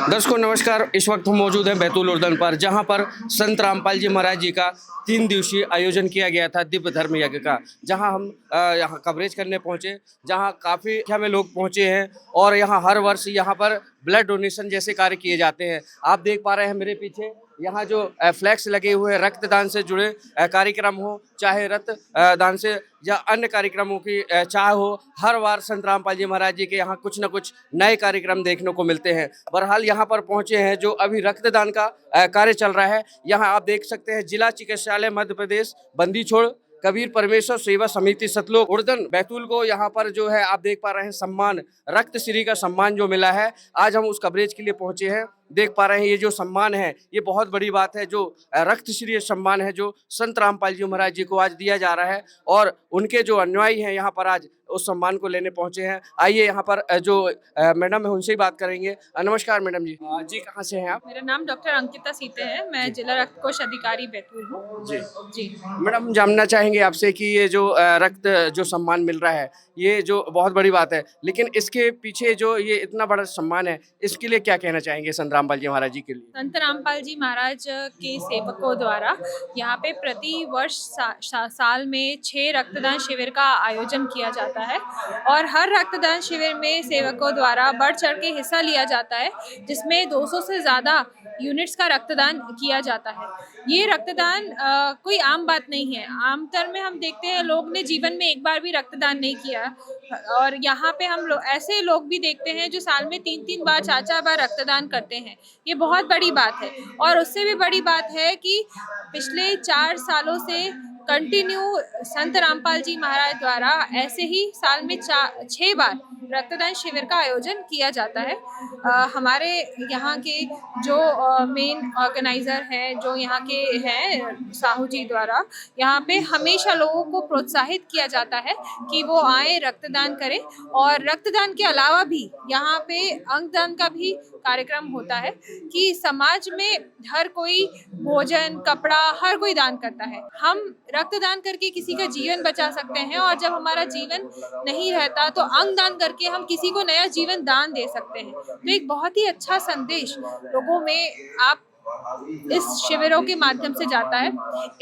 दर्शकों नमस्कार। इस वक्त हम मौजूद हैं बैतूल उर्दन पर, जहां पर संत रामपाल जी महाराज जी का 3 दिवसीय आयोजन किया गया था दिव्य धर्म यज्ञ का। जहां हम यहां कवरेज करने पहुंचे, जहां काफ़ी संख्या में लोग पहुंचे हैं और यहां हर वर्ष यहां पर ब्लड डोनेशन जैसे कार्य किए जाते हैं। आप देख पा रहे हैं मेरे पीछे यहाँ जो फ्लैक्स लगे हुए हैं, रक्तदान से जुड़े कार्यक्रम हो, चाहे दान से या अन्य कार्यक्रमों की चाह हो, हर बार संत रामपाल जी महाराज जी के यहाँ कुछ न कुछ नए कार्यक्रम देखने को मिलते हैं। बहरहाल यहाँ पर पहुँचे हैं जो अभी रक्तदान का कार्य चल रहा है। यहाँ आप देख सकते हैं जिला चिकित्सालय मध्य प्रदेश बंदी छोड़ कबीर परमेश्वर सेवा समिति सतलोक उर्दन बैतूल को यहाँ पर जो है आप देख पा रहे हैं सम्मान, रक्तश्री का सम्मान जो मिला है। आज हम उस कवरेज के लिए पहुंचे हैं। देख पा रहे हैं ये जो सम्मान है ये बहुत बड़ी बात है, जो रक्तश्री सम्मान है जो संत रामपाल जी महाराज जी को आज दिया जा रहा है और उनके जो अनुयायी हैं यहाँ पर आज उस सम्मान को लेने पहुंचे हैं। आइए यहाँ पर जो मैडम है उनसे ही बात करेंगे। नमस्कार मैडम जी। जी कहाँ से हैं आप? मेरा नाम डॉक्टर अंकिता सीते है। मैं जिला रक्त कोष अधिकारी बैतूल हूँ। जी जी। मैडम, जानना चाहेंगे आपसे कि ये जो रक्त जो सम्मान मिल रहा है ये जो बहुत बड़ी बात है, लेकिन इसके पीछे जो ये इतना बड़ा सम्मान है इसके लिए क्या कहना चाहेंगे संत रामपाल जी महाराज जी के लिए? संत रामपाल जी महाराज के सेवकों द्वारा यहाँ पे प्रति वर्ष साल में 6 रक्तदान शिविर का आयोजन किया जाता है और हर रक्तदान शिविर में सेवकों द्वारा बढ़ चढ़ के हिस्सा लिया जाता है, जिसमें 200 से ज़्यादा यूनिट्स का रक्तदान किया जाता है। ये रक्तदान कोई आम बात नहीं है। आमतौर में हम देखते हैं लोग ने जीवन में एक बार भी रक्तदान नहीं किया और यहाँ पे हम लोग ऐसे लोग भी देखते हैं जो साल में 3-3 बार 4-4 बार रक्तदान करते हैं। ये बहुत बड़ी बात है और उससे भी बड़ी बात है कि पिछले 4 सालों से कंटिन्यू संत रामपाल जी महाराज द्वारा ऐसे ही साल में 6 बार रक्तदान शिविर का आयोजन किया जाता है। हमारे यहाँ के जो मेन ऑर्गेनाइज़र हैं, जो यहाँ के हैं साहू जी द्वारा, यहाँ पे हमेशा लोगों को प्रोत्साहित किया जाता है कि वो आए रक्तदान करें और रक्तदान के अलावा भी यहाँ पे अंगदान का भी कार्यक्रम होता है कि समाज में हर कोई भोजन, कपड़ा हर कोई दान करता है। हम रक्तदान करके किसी का जीवन बचा सकते हैं और जब हमारा जीवन नहीं रहता तो अंगदान करके हम किसी को नया जीवन दान दे सकते हैं। तो एक बहुत ही अच्छा संदेश लोगों में आप इस शिविरों के माध्यम से जाता है।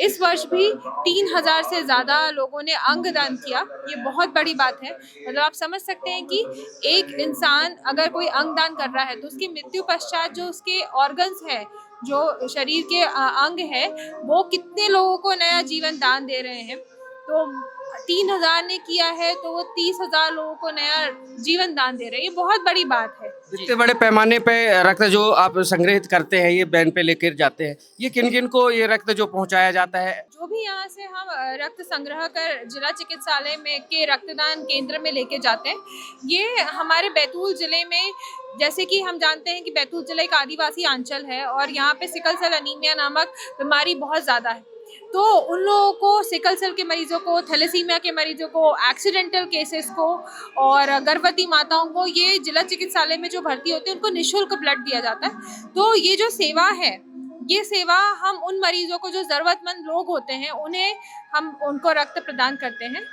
इस वर्ष भी 3000 से ज़्यादा लोगों ने अंगदान किया। ये बहुत बड़ी बात है। मतलब आप समझ सकते हैं कि एक इंसान अगर कोई अंगदान कर रहा है तो उसकी मृत्यु पश्चात जो उसके ऑर्गन्स हैं, जो शरीर के अंग है, वो कितने लोगों को नया जीवन दान दे रहे हैं। तो 3000 ने किया है तो वो 30,000 लोगों को नया जीवन दान दे रहे हैं। ये बहुत बड़ी बात है। इतने बड़े पैमाने पे रक्त जो आप संग्रहित करते हैं, ये वैन पे लेकर जाते हैं, ये किन किन को ये रक्त जो पहुंचाया जाता है? जो भी यहाँ से हम रक्त संग्रह कर जिला चिकित्सालय में के रक्तदान केंद्र में लेके जाते हैं, ये हमारे बैतूल जिले में, जैसे कि हम जानते हैं कि बैतूल जिला एक आदिवासी अंचल है और यहाँ पे सिकल सेल एनीमिया नामक बीमारी बहुत ज़्यादा है। तो उन लोगों को, सिकल सेल के मरीजों को, थैलेसीमिया के मरीजों को, एक्सीडेंटल केसेस को और गर्भवती माताओं को ये जिला चिकित्सालय में जो भर्ती होते हैं उनको निःशुल्क ब्लड दिया जाता है। तो ये जो सेवा है, ये सेवा हम उन मरीजों को जो ज़रूरतमंद लोग होते हैं उन्हें हम उनको रक्त प्रदान करते हैं।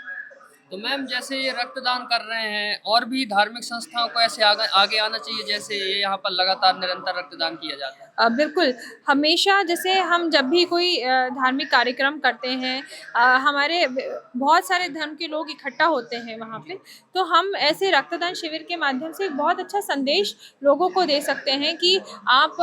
तो मैम, जैसे ये रक्तदान कर रहे हैं और भी धार्मिक संस्थाओं को ऐसे आगे आना चाहिए, जैसे ये यहाँ पर लगातार निरंतर रक्तदान किया जाता है। बिल्कुल, हमेशा जैसे हम जब भी कोई धार्मिक कार्यक्रम करते हैं, हमारे बहुत सारे धर्म के लोग इकट्ठा होते हैं वहाँ पे, तो हम ऐसे रक्तदान शिविर के माध्यम से एक बहुत अच्छा संदेश लोगों को दे सकते हैं कि आप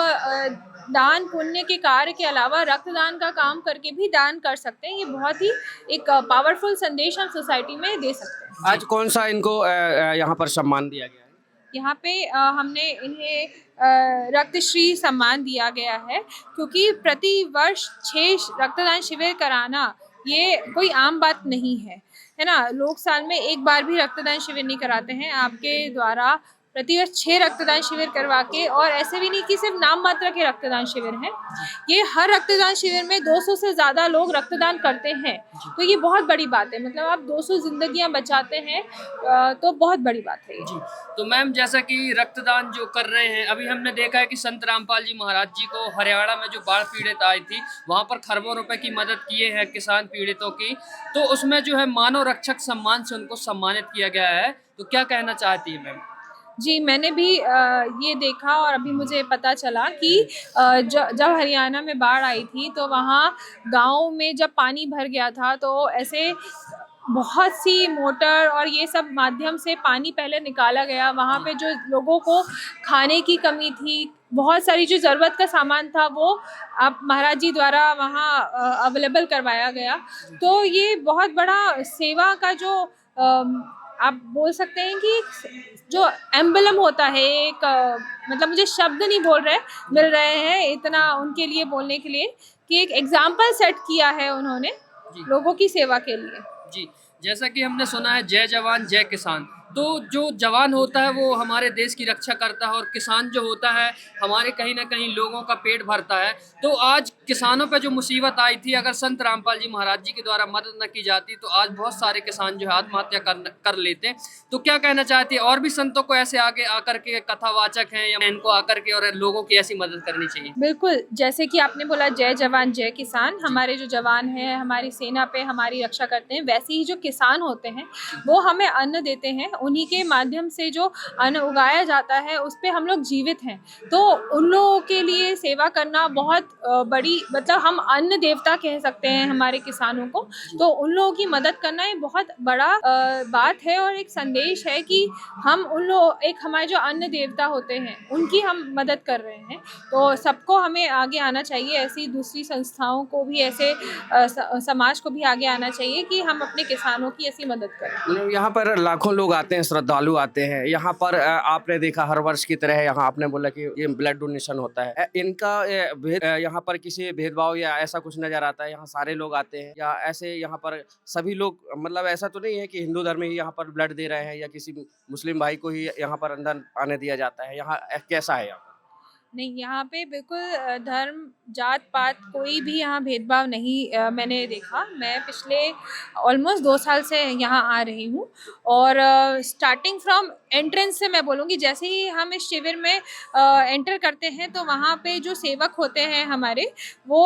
दान पुण्य के कार्य के अलावा रक्तदान का काम करके भी दान कर सकते हैं। ये बहुत ही एक पावरफुल संदेश हम सोसाइटी में दे सकते हैं। आज कौन सा इनको यहाँ पर सम्मान दिया गया है? यहाँ पे हमने इन्हें रक्तश्री सम्मान दिया गया है, क्योंकि प्रति वर्ष 6 रक्तदान शिविर कराना ये कोई आम बात नहीं है ना? लोग साल में एक बार भी रक्तदान शिविर नहीं कराते हैं। आपके द्वारा प्रतिवर्ष 6 रक्तदान शिविर करवा के, और ऐसे भी नहीं कि सिर्फ नाम मात्र के रक्तदान शिविर हैं, ये हर रक्तदान शिविर में 200 से ज़्यादा लोग रक्तदान करते हैं। तो ये बहुत बड़ी बात है। मतलब आप 200 जिंदगियां बचाते हैं तो बहुत बड़ी बात है ये। जी। तो मैम, जैसा कि रक्तदान जो कर रहे हैं, अभी हमने देखा है कि संत रामपाल जी महाराज जी को हरियाणा में जो बाढ़ पीड़ित आई थी, वहाँ पर खरबों रुपए की मदद किए हैं किसान पीड़ितों की। तो उसमें जो है मानव रक्षक सम्मान से उनको सम्मानित किया गया है। तो क्या कहना चाहती है मैम? जी, मैंने भी ये देखा और अभी मुझे पता चला कि जब हरियाणा में बाढ़ आई थी तो वहाँ गाँव में जब पानी भर गया था तो ऐसे बहुत सी मोटर और ये सब माध्यम से पानी पहले निकाला गया। वहाँ पे जो लोगों को खाने की कमी थी, बहुत सारी जो ज़रूरत का सामान था वो आप महाराज जी द्वारा वहाँ अवेलेबल करवाया गया। तो ये बहुत बड़ा सेवा का जो आप बोल सकते हैं कि जो एम्बलम होता है एक मतलब मुझे शब्द नहीं मिल रहे हैं इतना उनके लिए बोलने के लिए कि एक एग्जाम्पल सेट किया है उन्होंने जी लोगों की सेवा के लिए। जी, जैसा कि हमने सुना है जय जवान जय किसान, तो जो जवान होता है वो हमारे देश की रक्षा करता है और किसान जो होता है हमारे कहीं ना कहीं लोगों का पेट भरता है। तो आज किसानों पे जो मुसीबत आई थी, अगर संत रामपाल जी महाराज जी के द्वारा मदद न की जाती तो आज बहुत सारे किसान जो है आत्महत्या कर लेते। तो क्या कहना चाहती है, और भी संतों को ऐसे आगे आकर के कथावाचक हैं या इनको आकर के और लोगों की ऐसी मदद करनी चाहिए? बिल्कुल, जैसे कि आपने बोला जय जवान जय किसान, जी हमारे जो जवान हैं हमारी सेना पे हमारी रक्षा करते हैं, वैसे ही जो किसान होते हैं वो हमें अन्न देते हैं। उन्हीं के माध्यम से जो अन्न उगाया जाता है उस पे हम लोग जीवित हैं। तो उन लोगों के लिए सेवा करना बहुत बड़ी मतलब हम अन्न देवता कह सकते हैं हमारे किसानों को। जी तो उन लोगों की मदद करना ये बहुत बड़ा बात है और एक संदेश है कि हम उन लोग एक हमारे जो अन्न देवता होते हैं उनकी हम मदद कर रहे हैं। तो सबको हमें आगे आना चाहिए, ऐसी दूसरी संस्थाओं को भी ऐसे समाज को भी आगे आना चाहिए कि हम अपने किसानों की ऐसी मदद करें। मतलब यहाँ पर लाखों लोग आते हैं, श्रद्धालु आते हैं यहाँ पर। आपने देखा हर वर्ष की तरह यहाँ आपने बोला कि ये ब्लड डोनेशन होता है। इनका यहाँ पर किसी भेदभाव या ऐसा कुछ नजर आता है? यहाँ सारे लोग आते हैं या ऐसे यहाँ पर सभी लोग, मतलब ऐसा तो नहीं है कि हिंदू धर्म ही यहाँ पर ब्लड दे रहे हैं या किसी मुस्लिम भाई को ही यहाँ पर अंदर आने दिया जाता है? यहाँ कैसा है यहाँ? नहीं, यहाँ पे बिल्कुल धर्म, जात-पात कोई भी यहाँ भेदभाव नहीं मैंने देखा। मैं पिछले ऑलमोस्ट 2 साल से यहाँ आ रही हूँ और स्टार्टिंग फ्रॉम एंट्रेंस से मैं बोलूँगी जैसे ही हम इस शिविर में एंटर करते हैं तो वहाँ पे जो सेवक होते हैं हमारे वो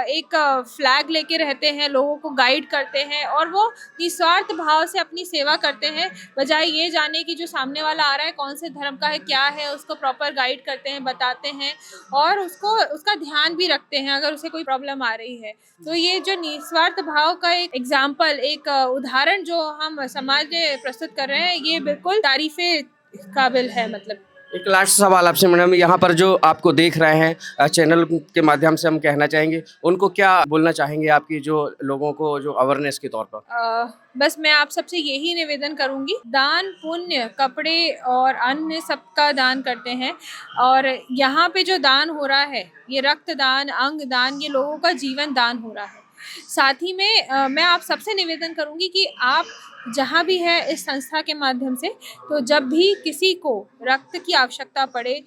एक फ्लैग लेके रहते हैं, लोगों को गाइड करते हैं और वो निस्वार्थ भाव से अपनी सेवा करते हैं। बजाय ये जाने कि जो सामने वाला आ रहा है कौन से धर्म का है, क्या है, उसको प्रॉपर गाइड करते हैं, बताते हैं और उसको उसका ध्यान भी रखते हैं अगर उसे कोई प्रॉब्लम आ रही है। तो ये जो निस्वार्थ भाव का एक एग्जाम्पल, एक उदाहरण जो हम समाज में प्रस्तुत कर रहे हैं, ये बिल्कुल तारीफ़े काबिल है मतलब। एक लास्ट सवाल आपसे मैडम, यहाँ पर जो आपको देख रहे हैं चैनल के माध्यम से हम कहना चाहेंगे, उनको क्या बोलना चाहेंगे आपकी जो लोगों को जो अवेयरनेस के तौर पर? बस मैं आप सबसे यही निवेदन करूंगी, दान पुण्य कपड़े और अन्य सबका दान करते हैं और यहाँ पे जो दान हो रहा है ये रक्तदान, अंग दान, ये लोगों का जीवन दान हो रहा है। साथ ही में मैं आप सबसे निवेदन करूंगी कि आप जहाँ भी है इस संस्था के माध्यम से, तो जब भी किसी को रक्त की आवश्यकता पड़े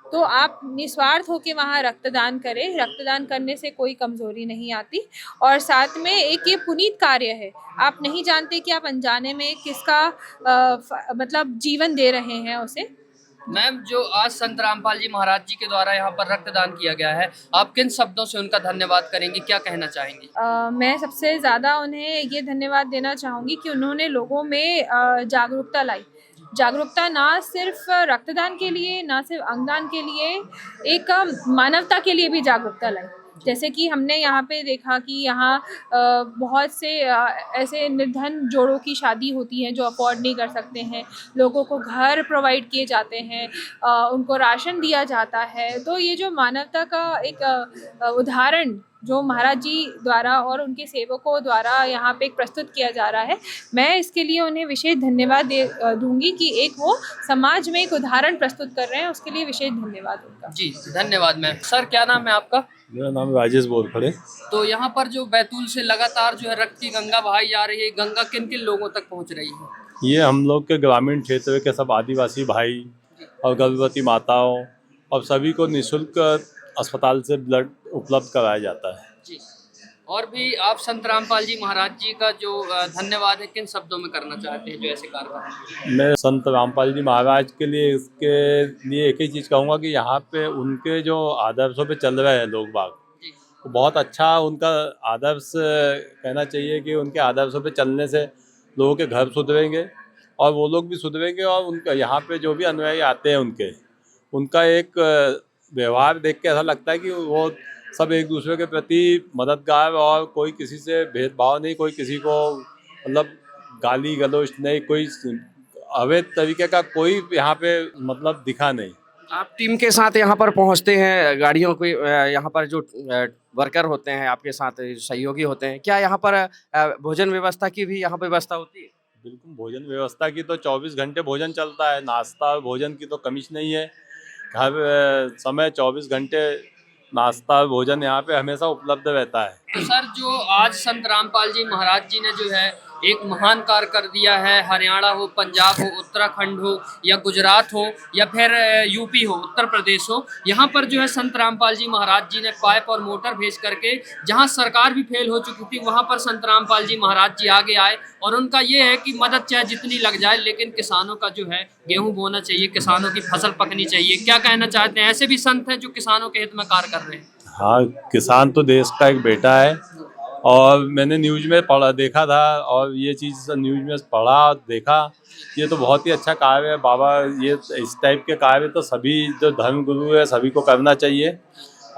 तो आप निस्वार्थ होकर वहाँ रक्तदान करें। रक्तदान करने से कोई कमज़ोरी नहीं आती और साथ में एक ये पुनीत कार्य है। आप नहीं जानते कि आप अनजाने में किसका मतलब जीवन दे रहे हैं उसे। मैम, जो आज संत रामपाल जी महाराज जी के द्वारा यहाँ पर रक्तदान किया गया है, आप किन शब्दों से उनका धन्यवाद करेंगी, क्या कहना चाहेंगी? मैं सबसे ज़्यादा उन्हें ये धन्यवाद देना चाहूँगी कि उन्होंने लोगों में जागरूकता लाई। जागरूकता ना सिर्फ रक्तदान के लिए, ना सिर्फ अंगदान के लिए, एक मानवता के लिए भी जागरूकता लाई। जैसे कि हमने यहाँ पे देखा कि यहाँ बहुत से ऐसे निर्धन जोड़ों की शादी होती है जो अफोर्ड नहीं कर सकते हैं। लोगों को घर प्रोवाइड किए जाते हैं, उनको राशन दिया जाता है। तो ये जो मानवता का एक उदाहरण जो महाराज जी द्वारा और उनके सेवकों द्वारा यहाँ पे प्रस्तुत किया जा रहा है, मैं इसके लिए उन्हें विशेष धन्यवाद दूंगी कि एक वो समाज में एक उदाहरण प्रस्तुत कर रहे हैं, उसके लिए विशेष धन्यवाद उनका। जी, धन्यवाद मैम। सर, क्या नाम है आपका? मेरा नाम राजेश बोरखड़े। तो यहाँ पर जो बैतूल से लगातार जो है रक्त की गंगा बहाई जा रही है, गंगा किन किन लोगों तक पहुँच रही है? ये हम लोग के ग्रामीण क्षेत्र के सब आदिवासी भाई और गर्भवती माताओं और सभी को निःशुल्क अस्पताल से ब्लड उपलब्ध कराया जाता है। जी, और भी आप संत रामपाल जी महाराज जी का जो धन्यवाद है किन शब्दों में करना चाहते हैं जो ऐसे कार्य कर रहे हैं? मैं संत रामपाल जी महाराज के लिए इसके लिए एक ही चीज़ कहूँगा कि यहाँ पे उनके जो आदर्शों पे चल रहे हैं लोग बाग, जी तो बहुत अच्छा उनका आदर्श कहना चाहिए कि उनके आदर्शों पे चलने से लोगों के घर सुधरेंगे और वो लोग भी सुधरेंगे और उनका यहाँ पे जो भी अनुयायी आते हैं उनका एक व्यवहार देख के ऐसा लगता है कि वो सब एक दूसरे के प्रति मददगार और कोई किसी से भेदभाव नहीं, कोई किसी को मतलब गाली गलौज नहीं, कोई अवैध तरीके का कोई यहाँ पे मतलब दिखा नहीं। आप टीम के साथ यहाँ पर पहुँचते हैं, गाड़ियों को यहाँ पर जो वर्कर होते हैं आपके साथ सहयोगी होते हैं, क्या यहाँ पर भोजन व्यवस्था की भी यहाँ पे व्यवस्था होती है? बिल्कुल, भोजन व्यवस्था की तो 24 घंटे भोजन चलता है, नाश्ता और भोजन की तो कमी नहीं है। हर समय 24 घंटे नाश्ता और भोजन यहाँ पे हमेशा उपलब्ध रहता है। तो सर, जो आज संत रामपाल जी महाराज जी ने जो है एक महान कार्य कर दिया है, हरियाणा हो, पंजाब हो, उत्तराखंड हो या गुजरात हो या फिर यूपी हो, उत्तर प्रदेश हो, यहाँ पर जो है संत रामपाल जी महाराज जी ने पाइप और मोटर भेज करके जहाँ सरकार भी फेल हो चुकी थी वहाँ पर संत रामपाल जी महाराज जी आगे आए और उनका ये है कि मदद चाहे जितनी लग जाए लेकिन किसानों का जो है गेहूँ बोना चाहिए, किसानों की फसल पकनी चाहिए। क्या कहना चाहते हैं? ऐसे भी संत हैं जो किसानों के हित में कार्य कर रहे हैं। हाँ, किसान तो देश का एक बेटा है और मैंने न्यूज़ में पढ़ा देखा था और ये चीज़ न्यूज़ में पढ़ा और देखा, ये तो बहुत ही अच्छा कार्य है बाबा। ये इस टाइप के कार्य तो सभी जो धर्म गुरु है सभी को करना चाहिए।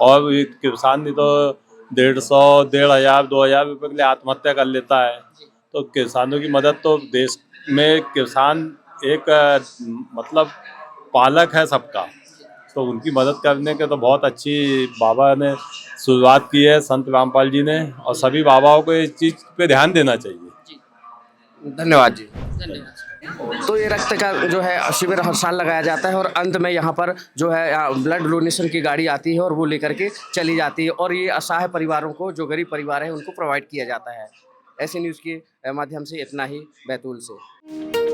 और ये किसान नहीं तो 150, 1500, 2000 रुपये के लिए आत्महत्या कर लेता है। तो किसानों की मदद तो देश में किसान एक मतलब पालक है सबका, तो उनकी मदद करने के तो बहुत अच्छी बाबा ने शुरुआत की है संत रामपाल जी ने, और सभी बाबाओं को इस चीज़ पे ध्यान देना चाहिए। धन्यवाद जी। धन्यवाद। तो ये रक्त का जो है शिविर हर साल लगाया जाता है और अंत में यहाँ पर जो है ब्लड डोनेशन की गाड़ी आती है और वो लेकर के चली जाती है और ये असहाय परिवारों को, जो गरीब परिवार है, उनको प्रोवाइड किया जाता है। ऐसी न्यूज़ के माध्यम से इतना ही बैतूल से।